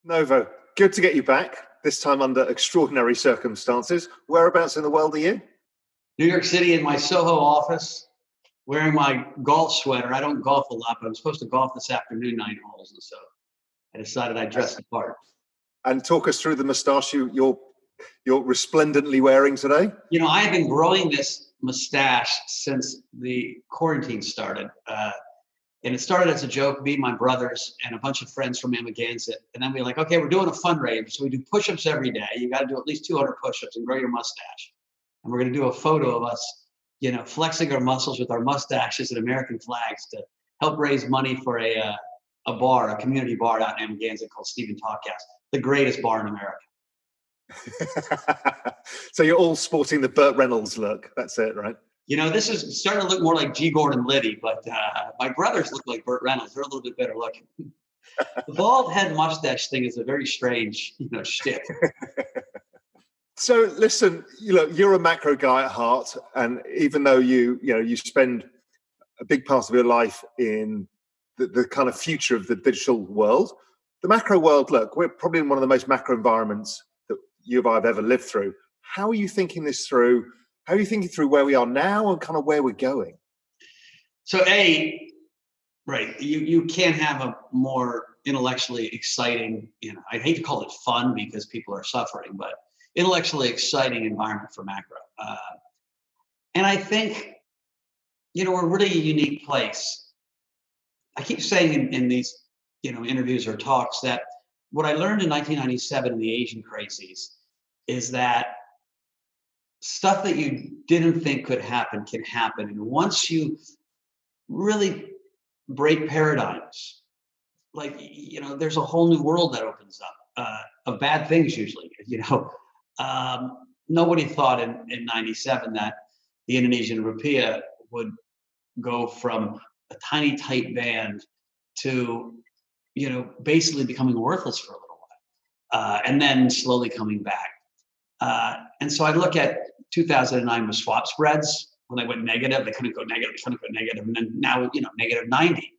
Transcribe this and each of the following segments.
Novo, good to get you back, this time under extraordinary circumstances. Whereabouts in the world are you? New York City, in my Soho office, wearing my golf sweater. I don't golf a lot, but I'm supposed to golf this afternoon, 9 holes, and so I decided I'd dress the part. And talk us through the moustache you're resplendently wearing today. You know, I've been growing this mustache since the quarantine started. And it started as a joke, me, my brothers, and a bunch of friends from Amagansett. And then we were like, okay, we're doing a fundraiser. So we do push-ups every day. You got to do at least 200 push-ups and grow your mustache. And we're going to do a photo of us, you know, flexing our muscles with our mustaches and American flags to help raise money for a bar, a community bar out in Amagansett called Stephen Talkhouse, the greatest bar in America. So you're all sporting the Burt Reynolds look. That's it, right? You know, this is starting to look more like G. Gordon Liddy, but my brothers look like Burt Reynolds. They're a little bit better looking. The bald head mustache thing is a very strange, shtick. So listen, you're a macro guy at heart, and even though you spend a big part of your life in the kind of future of the digital world, the macro world, look, we're probably in one of the most macro environments that you and I have ever lived through. How are you thinking this through? How are you thinking through where we are now and kind of where we're going? So right, you can't have a more intellectually exciting, I hate to call it fun because people are suffering, but intellectually exciting environment for macro. And I think, we're really a unique place. I keep saying in these, interviews or talks that what I learned in 1997 in the Asian crises is that stuff that you didn't think could happen can happen. And once you really break paradigms, there's a whole new world that opens up of bad things usually. Nobody thought in 97 that the Indonesian rupiah would go from a tiny tight band to, basically becoming worthless for a little while, and then slowly coming back. And so I look at 2009 with swap spreads. When they went negative, they couldn't go negative, and then now, negative 90.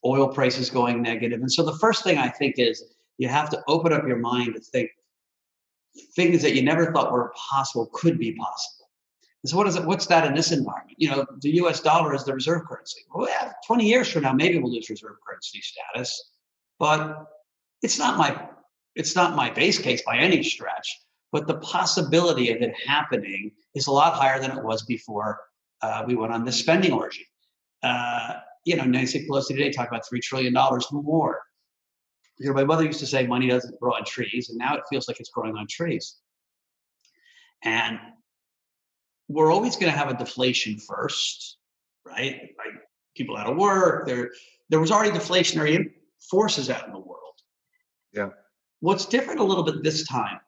Oil prices going negative. And so the first thing I think is you have to open up your mind to think things that you never thought were possible could be possible. And so what's that in this environment? The US dollar is the reserve currency. Well, 20 years from now, maybe we'll lose reserve currency status, but it's not my base case by any stretch. But the possibility of it happening is a lot higher than it was before we went on this spending orgy. Nancy Pelosi today talked about $3 trillion more. My mother used to say money doesn't grow on trees, and now it feels like it's growing on trees. And we're always going to have a deflation first, right? Like people out of work. There was already deflationary forces out in the world. Yeah. What's different a little bit this time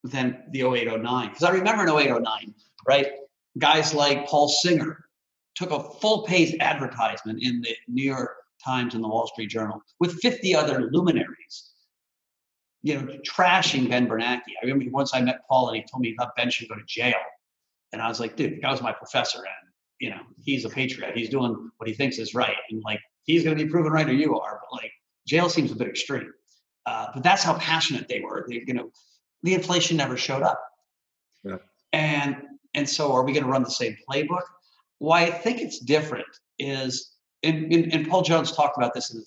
than the 08-09, because I remember in 08-09, right? Guys like Paul Singer took a full-page advertisement in the New York Times and the Wall Street Journal with 50 other luminaries, trashing Ben Bernanke. I remember once I met Paul and he told me he thought Ben should go to jail. And I was like, dude, the guy was my professor and, he's a patriot. He's doing what he thinks is right. And he's going to be proven right or you are, but jail seems a bit extreme. But that's how passionate they were. The inflation never showed up. Yeah. And so are we going to run the same playbook? Why I think it's different is, and Paul Jones talked about this in